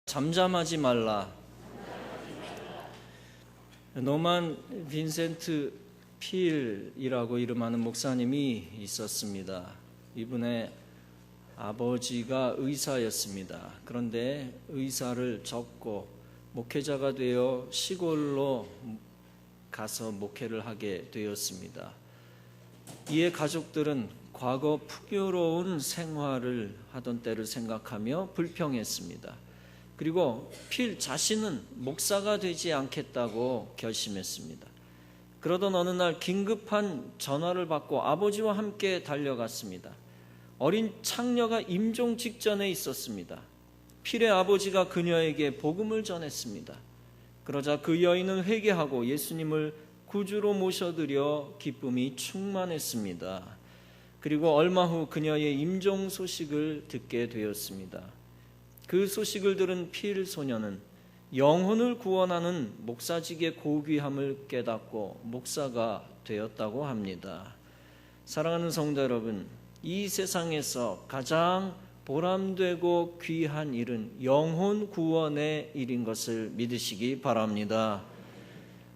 잠잠하지 말라. 노만 빈센트 필이라고 이름하는 목사님이 있었습니다. 이분의 아버지가 의사였습니다. 그런데 의사를 접고 목회자가 되어 시골로 가서 목회를 하게 되었습니다. 이에 가족들은 과거 풍요로운 생활을 하던 때를 생각하며 불평했습니다. 그리고 필 자신은 목사가 되지 않겠다고 결심했습니다. 그러던 어느 날 긴급한 전화를 받고 아버지와 함께 달려갔습니다. 어린 창녀가 임종 직전에 있었습니다. 필의 아버지가 그녀에게 복음을 전했습니다. 그러자 그 여인은 회개하고 예수님을 구주로 모셔드려 기쁨이 충만했습니다. 그리고 얼마 후 그녀의 임종 소식을 듣게 되었습니다. 그 소식을 들은 필 소녀는 영혼을 구원하는 목사직의 고귀함을 깨닫고 목사가 되었다고 합니다. 사랑하는 성도 여러분, 이 세상에서 가장 보람되고 귀한 일은 영혼 구원의 일인 것을 믿으시기 바랍니다.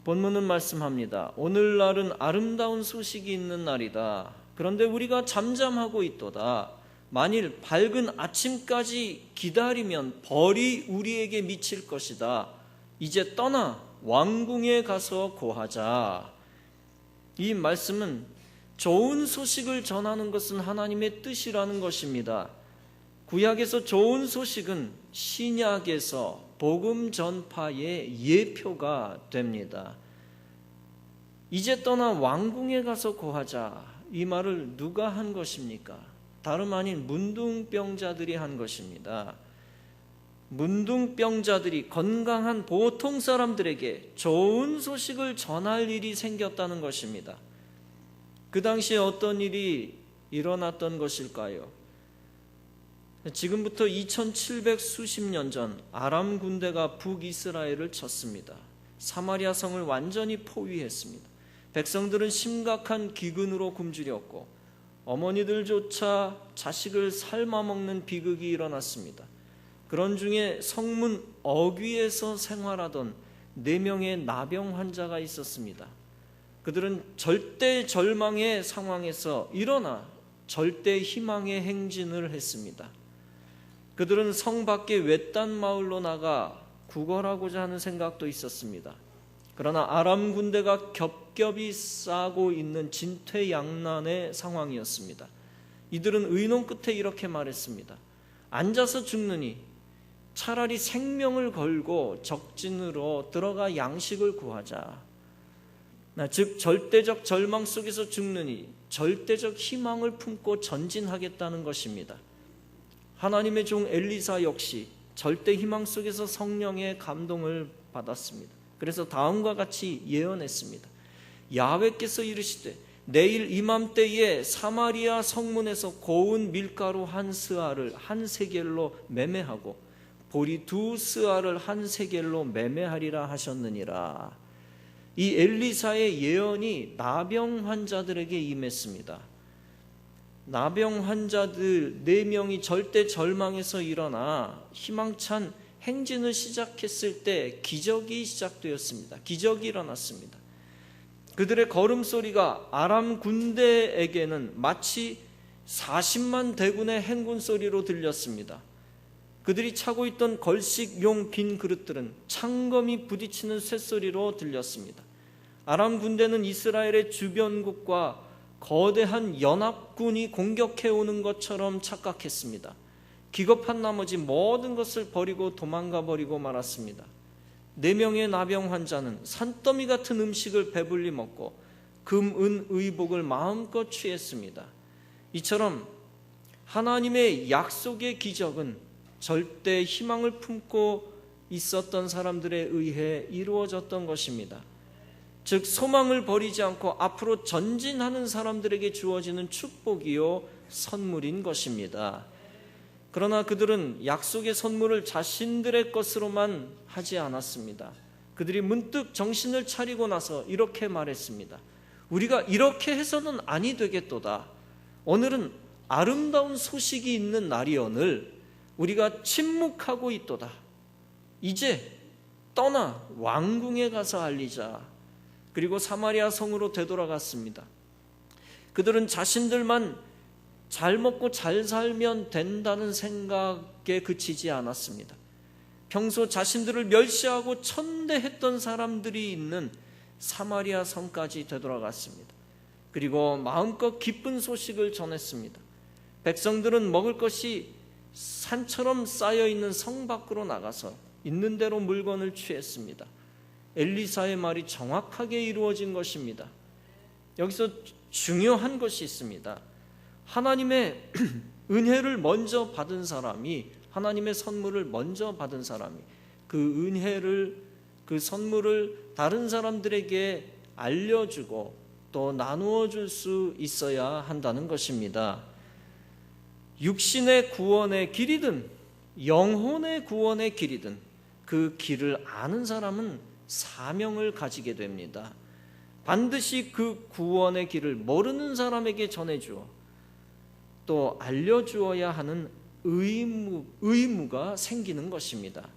본문은 말씀합니다. 오늘날은 아름다운 소식이 있는 날이다. 그런데 우리가 잠잠하고 있도다. 만일 밝은 아침까지 기다리면 벌이 우리에게 미칠 것이다. 이제 떠나 왕궁에 가서 고하자. 이 말씀은 좋은 소식을 전하는 것은 하나님의 뜻이라는 것입니다. 구약에서 좋은 소식은 신약에서 복음 전파의 예표가 됩니다. 이제 떠나 왕궁에 가서 고하자. 이 말을 누가 한 것입니까? 다름 아닌 문둥병자들이 한 것입니다. 문둥병자들이 건강한 보통 사람들에게 좋은 소식을 전할 일이 생겼다는 것입니다. 그 당시에 어떤 일이 일어났던 것일까요? 지금부터 2700 수십 년 전 아람 군대가 북이스라엘을 쳤습니다. 사마리아 성을 완전히 포위했습니다. 백성들은 심각한 기근으로 굶주렸고 어머니들조차 자식을 삶아먹는 비극이 일어났습니다. 그런 중에 성문 어귀에서 생활하던 4명의 나병 환자가 있었습니다. 그들은 절대 절망의 상황에서 일어나 절대 희망의 행진을 했습니다. 그들은 성 밖의 외딴 마을로 나가 구걸하고자 하는 생각도 있었습니다. 그러나 아람 군대가 겹겹이 싸고 있는 진퇴양난의 상황이었습니다. 이들은 의논 끝에 이렇게 말했습니다. 앉아서 죽느니 차라리 생명을 걸고 적진으로 들어가 양식을 구하자. 즉 절대적 절망 속에서 죽느니 절대적 희망을 품고 전진하겠다는 것입니다. 하나님의 종 엘리사 역시 절대 희망 속에서 성령의 감동을 받았습니다. 그래서 다음과 같이 예언했습니다. 야훼께서 이르시되 내일 이맘때에 사마리아 성문에서 고운 밀가루 한 스아를 한 세겔로 매매하고 보리 2 스아를 한 세겔로 매매하리라 하셨느니라. 이 엘리사의 예언이 나병 환자들에게 임했습니다. 나병 환자들 4명이 절대 절망에서 일어나 희망찬 행진을 시작했을 때 기적이 시작되었습니다. 기적이 일어났습니다. 그들의 걸음소리가 아람 군대에게는 마치 40만 대군의 행군 소리로 들렸습니다. 그들이 차고 있던 걸식용 빈 그릇들은 창검이 부딪히는 쇳소리로 들렸습니다. 아람 군대는 이스라엘의 주변국과 거대한 연합군이 공격해오는 것처럼 착각했습니다. 기겁한 나머지 모든 것을 버리고 도망가 버리고 말았습니다. 4명의 나병 환자는 산더미 같은 음식을 배불리 먹고 금, 은, 의복을 마음껏 취했습니다. 이처럼 하나님의 약속의 기적은 절대 희망을 품고 있었던 사람들에 의해 이루어졌던 것입니다. 즉 소망을 버리지 않고 앞으로 전진하는 사람들에게 주어지는 축복이요 선물인 것입니다. 그러나 그들은 약속의 선물을 자신들의 것으로만 하지 않았습니다. 그들이 문득 정신을 차리고 나서 이렇게 말했습니다. 우리가 이렇게 해서는 아니 되겠도다. 오늘은 아름다운 소식이 있는 날이오늘 우리가 침묵하고 있도다. 이제 떠나 왕궁에 가서 알리자. 그리고 사마리아 성으로 되돌아갔습니다. 그들은 자신들만 잘 먹고 잘 살면 된다는 생각에 그치지 않았습니다. 평소 자신들을 멸시하고 천대했던 사람들이 있는 사마리아 성까지 되돌아갔습니다. 그리고 마음껏 기쁜 소식을 전했습니다. 백성들은 먹을 것이 산처럼 쌓여있는 성 밖으로 나가서 있는 대로 물건을 취했습니다. 엘리사의 말이 정확하게 이루어진 것입니다. 여기서 중요한 것이 있습니다. 하나님의 은혜를 먼저 받은 사람이, 하나님의 선물을 먼저 받은 사람이 그 은혜를, 그 선물을 다른 사람들에게 알려주고 또 나누어 줄 수 있어야 한다는 것입니다. 육신의 구원의 길이든 영혼의 구원의 길이든 그 길을 아는 사람은 사명을 가지게 됩니다. 반드시 그 구원의 길을 모르는 사람에게 전해주어 또 알려주어야 하는 의무가 생기는 것입니다.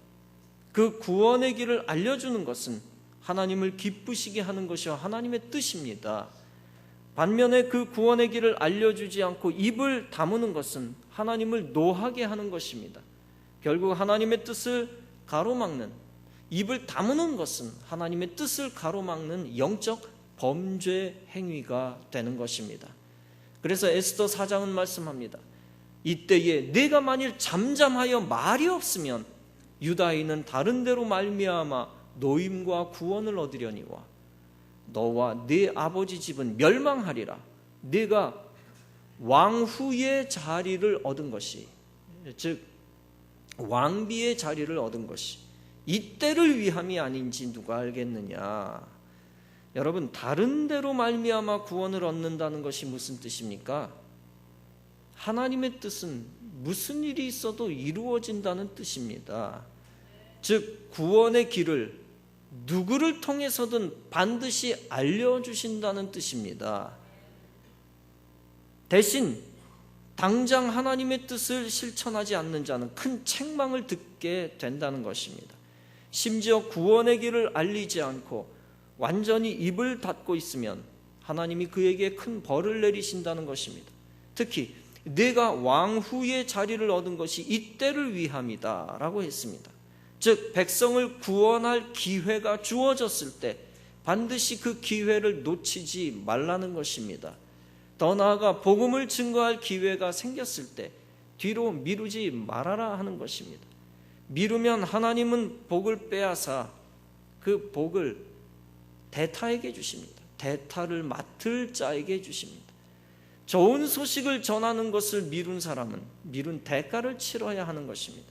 그 구원의 길을 알려주는 것은 하나님을 기쁘시게 하는 것이 하나님의 뜻입니다. 반면에 그 구원의 길을 알려주지 않고 입을 다무는 것은 하나님을 노하게 하는 것입니다. 결국 하나님의 뜻을 가로막는, 입을 다무는 것은 하나님의 뜻을 가로막는 영적 범죄 행위가 되는 것입니다. 그래서 에스더 4장은 말씀합니다. 이때에 네가 만일 잠잠하여 말이 없으면 유다인은 다른 데로 말미암아 노임과 구원을 얻으려니와 너와 네 아버지 집은 멸망하리라. 네가 왕후의 자리를 얻은 것이, 즉 왕비의 자리를 얻은 것이 이때를 위함이 아닌지 누가 알겠느냐. 여러분, 다른 데로 말미암아 구원을 얻는다는 것이 무슨 뜻입니까? 하나님의 뜻은 무슨 일이 있어도 이루어진다는 뜻입니다. 즉 구원의 길을 누구를 통해서든 반드시 알려주신다는 뜻입니다. 대신 당장 하나님의 뜻을 실천하지 않는 자는 큰 책망을 듣게 된다는 것입니다. 심지어 구원의 길을 알리지 않고 완전히 입을 닫고 있으면 하나님이 그에게 큰 벌을 내리신다는 것입니다. 특히 내가 왕후의 자리를 얻은 것이 이때를 위함이다 라고 했습니다. 즉 백성을 구원할 기회가 주어졌을 때 반드시 그 기회를 놓치지 말라는 것입니다. 더 나아가 복음을 증거할 기회가 생겼을 때 뒤로 미루지 말아라 하는 것입니다. 미루면 하나님은 복을 빼앗아 그 복을 대타에게 주십니다. 대타를 맡을 자에게 주십니다. 좋은 소식을 전하는 것을 미룬 사람은 미룬 대가를 치러야 하는 것입니다.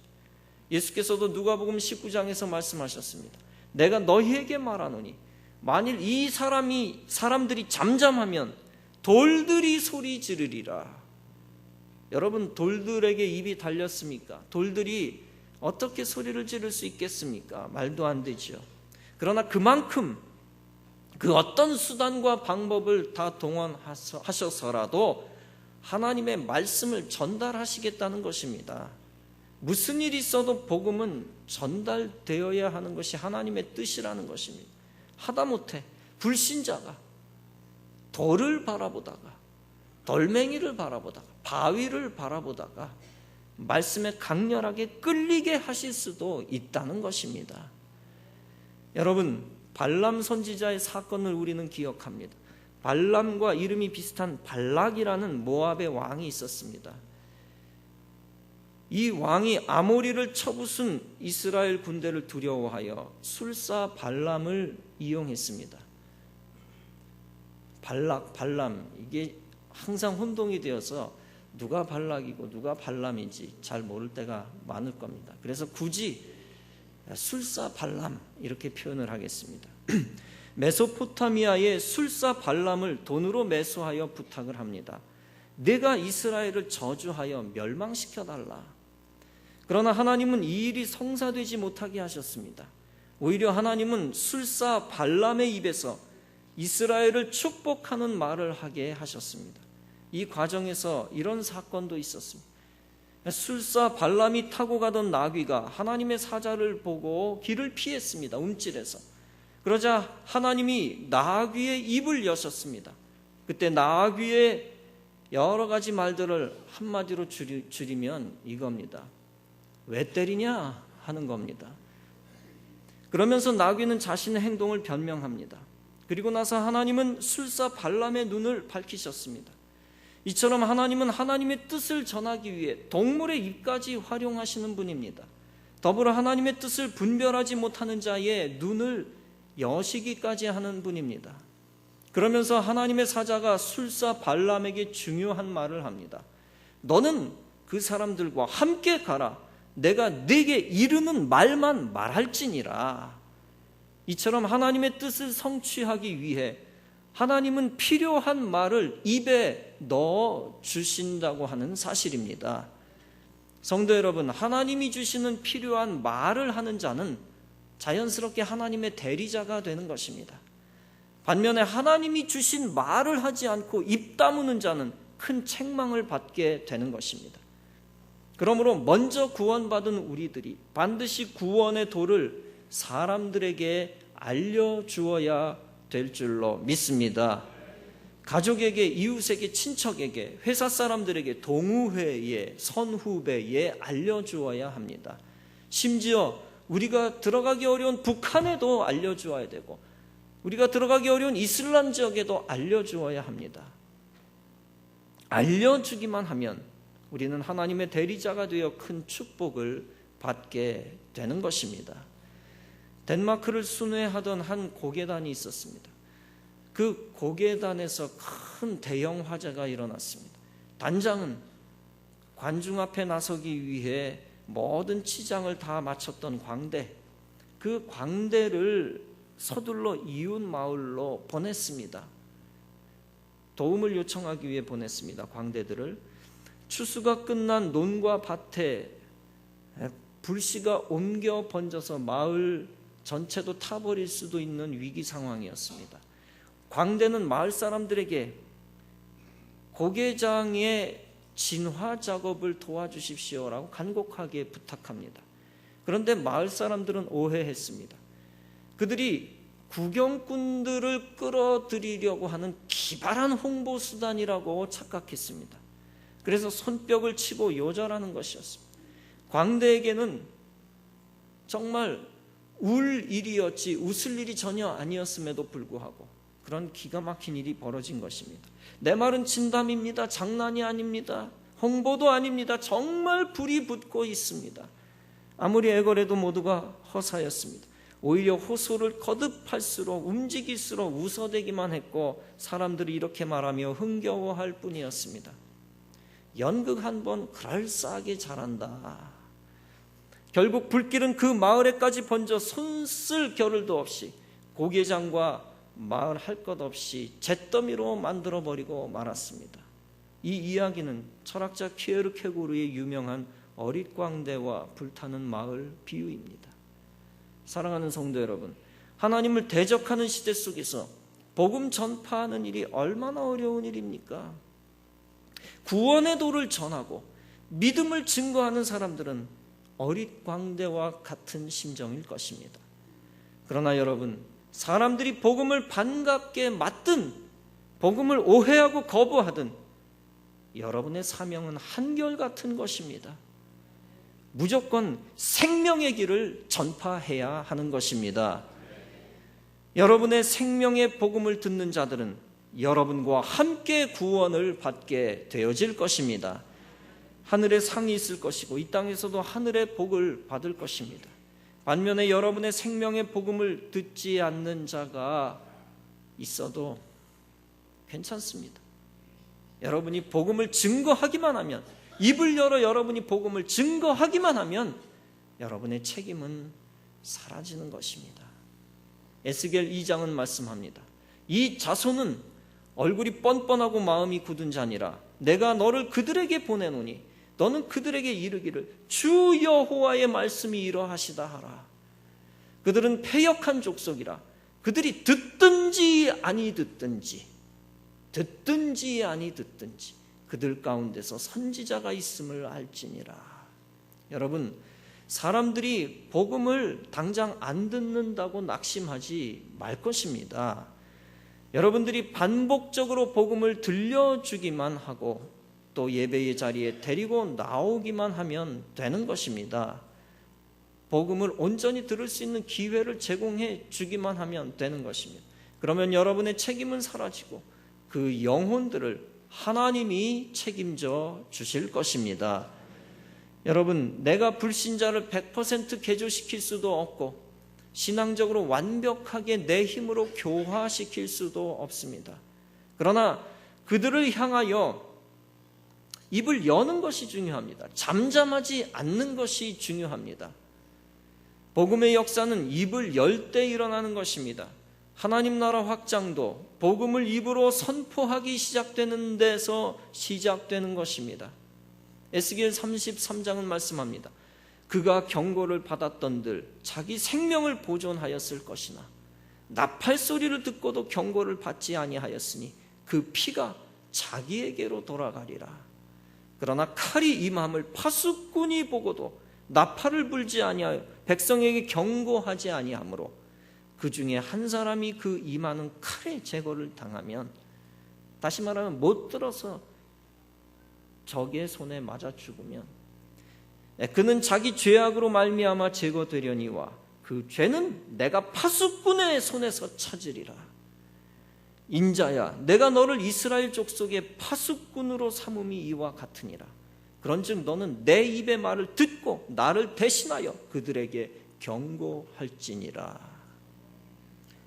예수께서도 누가복음 19장에서 말씀하셨습니다. 내가 너희에게 말하노니 만일 이 사람들이 잠잠하면 돌들이 소리 지르리라. 여러분, 돌들에게 입이 달렸습니까? 돌들이 어떻게 소리를 지를 수 있겠습니까? 말도 안 되죠. 그러나 그만큼 그 어떤 수단과 방법을 다 동원하셔서라도 하나님의 말씀을 전달하시겠다는 것입니다. 무슨 일이 있어도 복음은 전달되어야 하는 것이 하나님의 뜻이라는 것입니다. 하다못해 불신자가 돌을 바라보다가, 돌멩이를 바라보다가, 바위를 바라보다가 말씀에 강렬하게 끌리게 하실 수도 있다는 것입니다. 여러분, 발람 선지자의 사건을 우리는 기억합니다. 발람과 이름이 비슷한 발락이라는 모압의 왕이 있었습니다. 이 왕이 아모리를 쳐부순 이스라엘 군대를 두려워하여 술사 발람을 이용했습니다. 발람, 이게 항상 혼동이 되어서 누가 발락이고 누가 발람인지 잘 모를 때가 많을 겁니다. 그래서 굳이 술사 발람 이렇게 표현을 하겠습니다. 메소포타미아의 술사 발람을 돈으로 매수하여 부탁을 합니다. 내가 이스라엘을 저주하여 멸망시켜달라. 그러나 하나님은 이 일이 성사되지 못하게 하셨습니다. 오히려 하나님은 술사 발람의 입에서 이스라엘을 축복하는 말을 하게 하셨습니다. 이 과정에서 이런 사건도 있었습니다. 술사 발람이 타고 가던 나귀가 하나님의 사자를 보고 길을 피했습니다. 움찔해서. 그러자 하나님이 나귀의 입을 여셨습니다. 그때 나귀의 여러 가지 말들을 한마디로 줄이면 이겁니다. 왜 때리냐 하는 겁니다. 그러면서 나귀는 자신의 행동을 변명합니다. 그리고 나서 하나님은 술사 발람의 눈을 밝히셨습니다. 이처럼 하나님은 하나님의 뜻을 전하기 위해 동물의 입까지 활용하시는 분입니다. 더불어 하나님의 뜻을 분별하지 못하는 자의 눈을 여시기까지 하는 분입니다. 그러면서 하나님의 사자가 술사 발람에게 중요한 말을 합니다. 너는 그 사람들과 함께 가라. 내가 네게 이르는 말만 말할지니라. 이처럼 하나님의 뜻을 성취하기 위해 하나님은 필요한 말을 입에 넣어 주신다고 하는 사실입니다. 성도 여러분, 하나님이 주시는 필요한 말을 하는 자는 자연스럽게 하나님의 대리자가 되는 것입니다. 반면에 하나님이 주신 말을 하지 않고 입 다무는 자는 큰 책망을 받게 되는 것입니다. 그러므로 먼저 구원받은 우리들이 반드시 구원의 도를 사람들에게 알려주어야 될 줄로 믿습니다. 가족에게, 이웃에게, 친척에게, 회사 사람들에게, 동호회에, 선후배에 알려주어야 합니다. 심지어 우리가 들어가기 어려운 북한에도 알려주어야 되고, 우리가 들어가기 어려운 이슬람 지역에도 알려주어야 합니다. 알려주기만 하면 우리는 하나님의 대리자가 되어 큰 축복을 받게 되는 것입니다. 덴마크를 순회하던 한 고계단이 있었습니다. 그 고계단에서 큰 대형 화재가 일어났습니다. 단장은 관중 앞에 나서기 위해 모든 치장을 다 마쳤던 광대, 그 광대를 서둘러 이웃 마을로 보냈습니다. 도움을 요청하기 위해 보냈습니다. 광대들을. 추수가 끝난 논과 밭에 불씨가 옮겨 번져서 마을 전체도 타버릴 수도 있는 위기 상황이었습니다. 광대는 마을 사람들에게 고개장의 진화 작업을 도와주십시오라고 간곡하게 부탁합니다. 그런데 마을 사람들은 오해했습니다. 그들이 구경꾼들을 끌어들이려고 하는 기발한 홍보 수단이라고 착각했습니다. 그래서 손뼉을 치고 요절하는 것이었습니다. 광대에게는 정말 울 일이었지 웃을 일이 전혀 아니었음에도 불구하고 그런 기가 막힌 일이 벌어진 것입니다. 내 말은 진담입니다. 장난이 아닙니다. 홍보도 아닙니다. 정말 불이 붙고 있습니다. 아무리 애걸해도 모두가 허사였습니다. 오히려 호소를 거듭할수록 움직일수록 웃어대기만 했고 사람들이 이렇게 말하며 흥겨워할 뿐이었습니다. 연극 한 번 그럴싸하게 잘한다. 결국 불길은 그 마을에까지 번져 손쓸 겨를도 없이 고개장과 마을 할 것 없이 잿더미로 만들어버리고 말았습니다. 이 이야기는 철학자 키에르케고르의 유명한 어릿광대와 불타는 마을 비유입니다. 사랑하는 성도 여러분, 하나님을 대적하는 시대 속에서 복음 전파하는 일이 얼마나 어려운 일입니까? 구원의 도를 전하고 믿음을 증거하는 사람들은 어릿광대와 같은 심정일 것입니다. 그러나 여러분, 사람들이 복음을 반갑게 맞든 복음을 오해하고 거부하든 여러분의 사명은 한결같은 것입니다. 무조건 생명의 길을 전파해야 하는 것입니다. 여러분의 생명의 복음을 듣는 자들은 여러분과 함께 구원을 받게 되어질 것입니다. 하늘에 상이 있을 것이고 이 땅에서도 하늘의 복을 받을 것입니다. 반면에 여러분의 생명의 복음을 듣지 않는 자가 있어도 괜찮습니다. 여러분이 복음을 증거하기만 하면, 입을 열어 여러분이 복음을 증거하기만 하면 여러분의 책임은 사라지는 것입니다. 에스겔 2장은 말씀합니다. 이 자손은 얼굴이 뻔뻔하고 마음이 굳은 자니라. 내가 너를 그들에게 보내노니 너는 그들에게 이르기를 주 여호와의 말씀이 이러하시다 하라. 그들은 패역한 족속이라. 그들이 듣든지 아니 듣든지 그들 가운데서 선지자가 있음을 알지니라. 여러분, 사람들이 복음을 당장 안 듣는다고 낙심하지 말 것입니다. 여러분들이 반복적으로 복음을 들려주기만 하고 또 예배의 자리에 데리고 나오기만 하면 되는 것입니다. 복음을 온전히 들을 수 있는 기회를 제공해 주기만 하면 되는 것입니다. 그러면 여러분의 책임은 사라지고 그 영혼들을 하나님이 책임져 주실 것입니다. 여러분, 내가 불신자를 100% 개조시킬 수도 없고 신앙적으로 완벽하게 내 힘으로 교화시킬 수도 없습니다. 그러나 그들을 향하여 입을 여는 것이 중요합니다. 잠잠하지 않는 것이 중요합니다. 복음의 역사는 입을 열 때 일어나는 것입니다. 하나님 나라 확장도 복음을 입으로 선포하기 시작되는 데서 시작되는 것입니다. 에스겔 33장은 말씀합니다. 그가 경고를 받았던들 자기 생명을 보존하였을 것이나 나팔 소리를 듣고도 경고를 받지 아니하였으니 그 피가 자기에게로 돌아가리라. 그러나 칼이 임함을 파수꾼이 보고도 나팔을 불지 아니하여 백성에게 경고하지 아니하므로 그 중에 한 사람이 그 임하는 칼의 제거를 당하면, 다시 말하면 못 들어서 적의 손에 맞아 죽으면 그는 자기 죄악으로 말미암아 제거되려니와 그 죄는 내가 파수꾼의 손에서 찾으리라. 인자야, 내가 너를 이스라엘 족속의 파수꾼으로 삼음이 이와 같으니라. 그런즉 너는 내 입의 말을 듣고 나를 대신하여 그들에게 경고할지니라.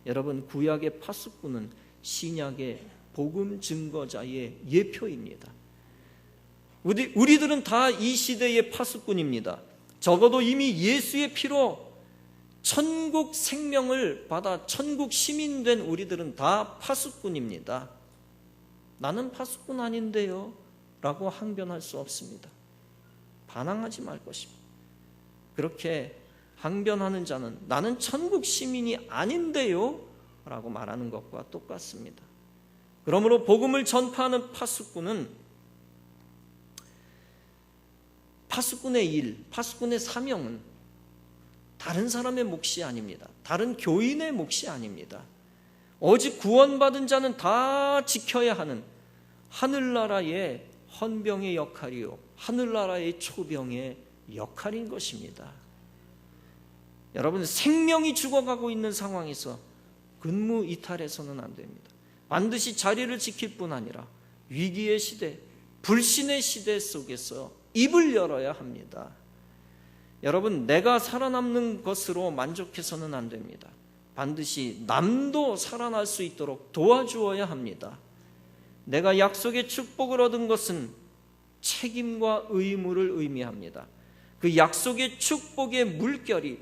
여러분, 구약의 파수꾼은 신약의 복음 증거자의 예표입니다. 우리들은 다 이 시대의 파수꾼입니다. 적어도 이미 예수의 피로 천국 생명을 받아 천국 시민 된 우리들은 다 파수꾼입니다. 나는 파수꾼 아닌데요 라고 항변할 수 없습니다. 반항하지 말 것입니다. 그렇게 항변하는 자는 나는 천국 시민이 아닌데요 라고 말하는 것과 똑같습니다. 그러므로 복음을 전파하는 파수꾼은 파수꾼의 일, 파수꾼의 사명은 다른 사람의 몫이 아닙니다. 다른 교인의 몫이 아닙니다. 오직 구원받은 자는 다 지켜야 하는 하늘나라의 헌병의 역할이요, 하늘나라의 초병의 역할인 것입니다. 여러분, 생명이 죽어가고 있는 상황에서 근무 이탈해서는 안 됩니다. 반드시 자리를 지킬 뿐 아니라 위기의 시대, 불신의 시대 속에서 입을 열어야 합니다. 여러분, 내가 살아남는 것으로 만족해서는 안 됩니다. 반드시 남도 살아날 수 있도록 도와주어야 합니다. 내가 약속의 축복을 얻은 것은 책임과 의무를 의미합니다. 그 약속의 축복의 물결이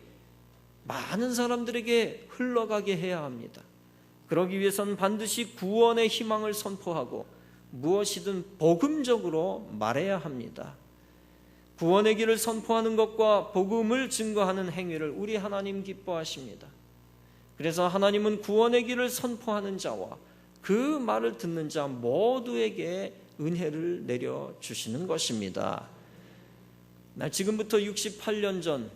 많은 사람들에게 흘러가게 해야 합니다. 그러기 위해서는 반드시 구원의 희망을 선포하고 무엇이든 복음적으로 말해야 합니다. 구원의 길을 선포하는 것과 복음을 증거하는 행위를 우리 하나님 기뻐하십니다. 그래서 하나님은 구원의 길을 선포하는 자와 그 말을 듣는 자 모두에게 은혜를 내려주시는 것입니다. 지금부터 68년 전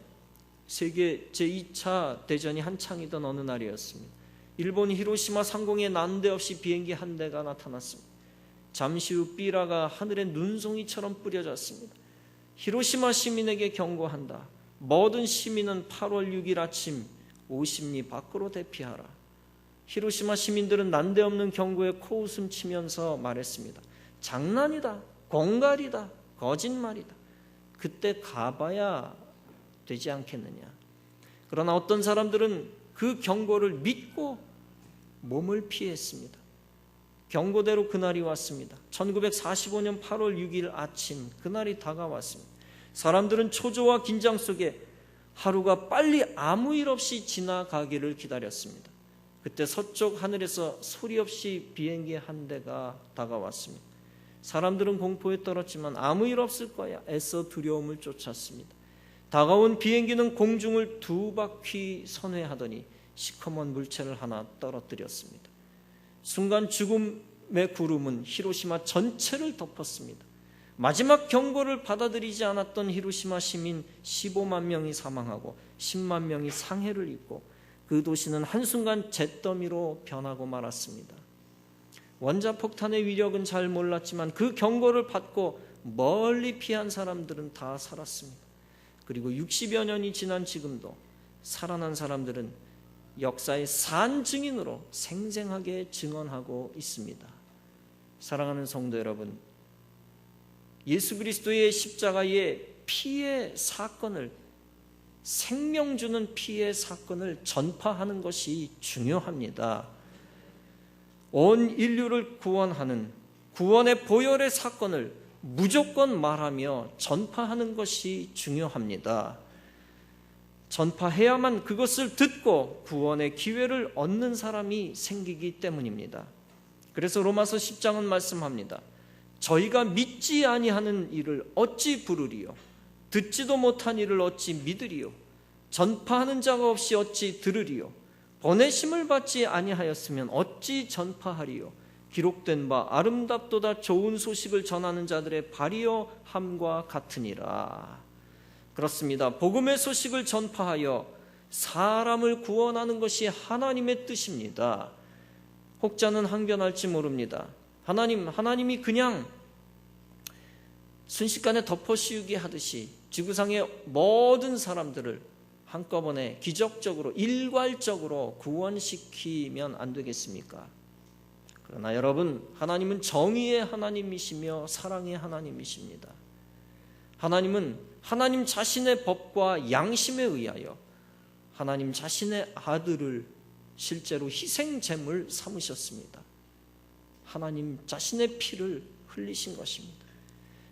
세계 제2차 대전이 한창이던 어느 날이었습니다. 일본 히로시마 상공에 난데없이 비행기 한 대가 나타났습니다. 잠시 후 삐라가 하늘에 눈송이처럼 뿌려졌습니다. 히로시마 시민에게 경고한다. 모든 시민은 8월 6일 아침 50리 밖으로 대피하라. 히로시마 시민들은 난데없는 경고에 코웃음 치면서 말했습니다. 장난이다, 공갈이다, 거짓말이다. 그때 가봐야 되지 않겠느냐. 그러나 어떤 사람들은 그 경고를 믿고 몸을 피했습니다. 경고대로 그날이 왔습니다. 1945년 8월 6일 아침, 그날이 다가왔습니다. 사람들은 초조와 긴장 속에 하루가 빨리 아무 일 없이 지나가기를 기다렸습니다. 그때 서쪽 하늘에서 소리 없이 비행기 한 대가 다가왔습니다. 사람들은 공포에 떨었지만 아무 일 없을 거야 애써 두려움을 쫓았습니다. 다가온 비행기는 공중을 2바퀴 선회하더니 시커먼 물체를 하나 떨어뜨렸습니다. 순간 죽음을 죽음의 구름은 히로시마 전체를 덮었습니다. 마지막 경고를 받아들이지 않았던 히로시마 시민 15만 명이 사망하고 10만 명이 상해를 입고 그 도시는 한순간 잿더미로 변하고 말았습니다. 원자폭탄의 위력은 잘 몰랐지만 그 경고를 받고 멀리 피한 사람들은 다 살았습니다. 그리고 60여 년이 지난 지금도 살아난 사람들은 역사의 산 증인으로 생생하게 증언하고 있습니다. 사랑하는 성도 여러분, 예수 그리스도의 십자가의 피의 사건을, 생명 주는 피의 사건을 전파하는 것이 중요합니다. 온 인류를 구원하는 구원의 보혈의 사건을 무조건 말하며 전파하는 것이 중요합니다. 전파해야만 그것을 듣고 구원의 기회를 얻는 사람이 생기기 때문입니다. 그래서 로마서 10장은 말씀합니다. 저희가 믿지 아니하는 일을 어찌 부르리요? 듣지도 못한 일을 어찌 믿으리요? 전파하는 자가 없이 어찌 들으리요? 보내심을 받지 아니하였으면 어찌 전파하리요? 기록된 바 아름답도다 좋은 소식을 전하는 자들의 발이요 함과 같으니라. 그렇습니다. 복음의 소식을 전파하여 사람을 구원하는 것이 하나님의 뜻입니다. 혹자는 항변할지 모릅니다. 하나님이 그냥 순식간에 덮어씌우기 하듯이 지구상의 모든 사람들을 한꺼번에 기적적으로 일괄적으로 구원시키면 안 되겠습니까? 그러나 여러분, 하나님은 정의의 하나님이시며 사랑의 하나님이십니다. 하나님은 하나님 자신의 법과 양심에 의하여 하나님 자신의 아들을 실제로 희생제물 삼으셨습니다. 하나님 자신의 피를 흘리신 것입니다.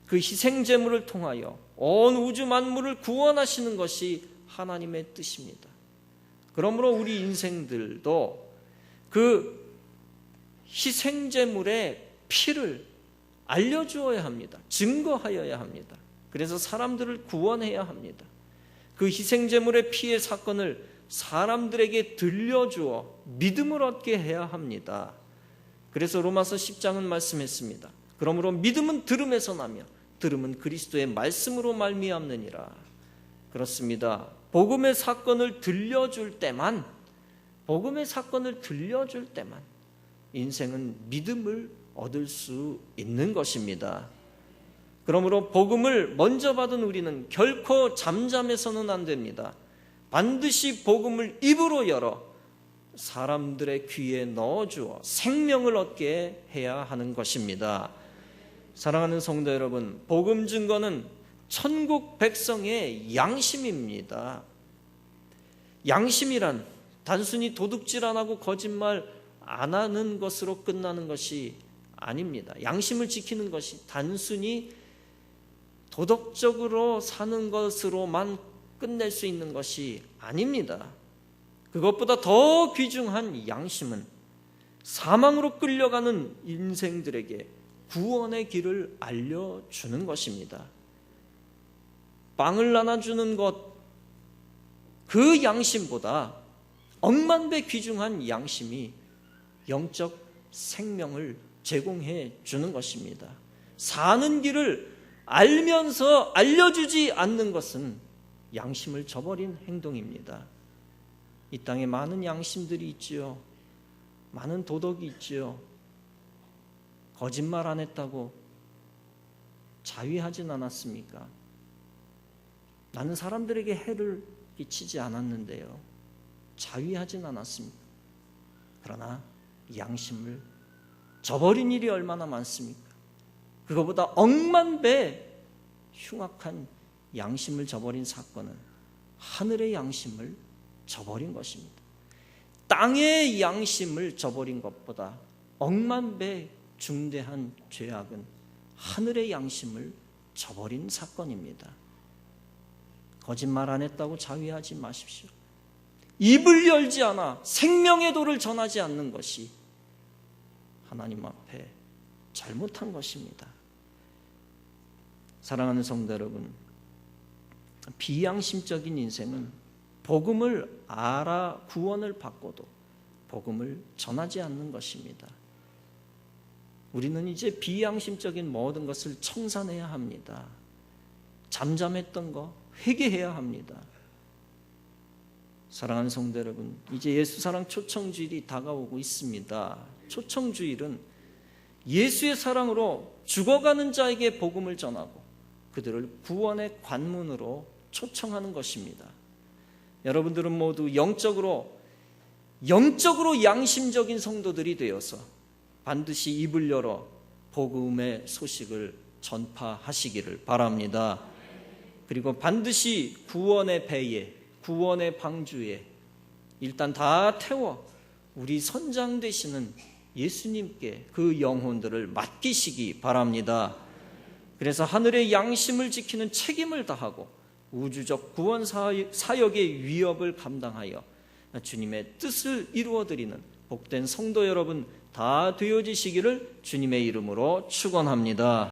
그 희생제물을 통하여 온 우주 만물을 구원하시는 것이 하나님의 뜻입니다. 그러므로 우리 인생들도 그 희생제물의 피를 알려주어야 합니다. 증거하여야 합니다. 그래서 사람들을 구원해야 합니다. 그 희생제물의 피의 사건을 사람들에게 들려주어 믿음을 얻게 해야 합니다. 그래서 로마서 10장은 말씀했습니다. 그러므로 믿음은 들음에서 나며 들음은 그리스도의 말씀으로 말미암느니라. 그렇습니다. 복음의 사건을 들려줄 때만 인생은 믿음을 얻을 수 있는 것입니다. 그러므로 복음을 먼저 받은 우리는 결코 잠잠해서는 안 됩니다. 반드시 복음을 입으로 열어 사람들의 귀에 넣어주어 생명을 얻게 해야 하는 것입니다. 사랑하는 성도 여러분, 복음 증거는 천국 백성의 양심입니다. 양심이란 단순히 도둑질 안 하고 거짓말 안 하는 것으로 끝나는 것이 아닙니다. 양심을 지키는 것이 단순히 도덕적으로 사는 것으로만 끝낼 수 있는 것이 아닙니다. 그것보다 더 귀중한 양심은 사망으로 끌려가는 인생들에게 구원의 길을 알려주는 것입니다. 빵을 나눠주는 것, 그 양심보다 억만배 귀중한 양심이 영적 생명을 제공해 주는 것입니다. 사는 길을 알면서 알려주지 않는 것은 양심을 저버린 행동입니다. 이 땅에 많은 양심들이 있지요. 많은 도덕이 있지요. 거짓말 안 했다고 자위하진 않았습니까? 나는 사람들에게 해를 끼치지 않았는데요. 자위하진 않았습니다. 그러나 양심을 저버린 일이 얼마나 많습니까? 그거보다 억만 배 흉악한 양심을 저버린 사건은 하늘의 양심을 저버린 것입니다. 땅의 양심을 저버린 것보다 억만 배 중대한 죄악은 하늘의 양심을 저버린 사건입니다. 거짓말 안 했다고 자위하지 마십시오. 입을 열지 않아 생명의 도를 전하지 않는 것이 하나님 앞에 잘못한 것입니다. 사랑하는 성도 여러분, 비양심적인 인생은 복음을 알아 구원을 받고도 복음을 전하지 않는 것입니다. 우리는 이제 비양심적인 모든 것을 청산해야 합니다. 잠잠했던 거 회개해야 합니다. 사랑하는 성도 여러분, 이제 예수사랑 초청주일이 다가오고 있습니다. 초청주일은 예수의 사랑으로 죽어가는 자에게 복음을 전하고 그들을 구원의 관문으로 초청하는 것입니다. 여러분들은 모두 영적으로 양심적인 성도들이 되어서 반드시 입을 열어 복음의 소식을 전파하시기를 바랍니다. 그리고 반드시 구원의 배에, 구원의 방주에 일단 다 태워 우리 선장 되시는 예수님께 그 영혼들을 맡기시기 바랍니다. 그래서 하늘의 양심을 지키는 책임을 다하고 우주적 구원 사역의 위협을 감당하여 주님의 뜻을 이루어드리는 복된 성도 여러분 다 되어지시기를 주님의 이름으로 축원합니다.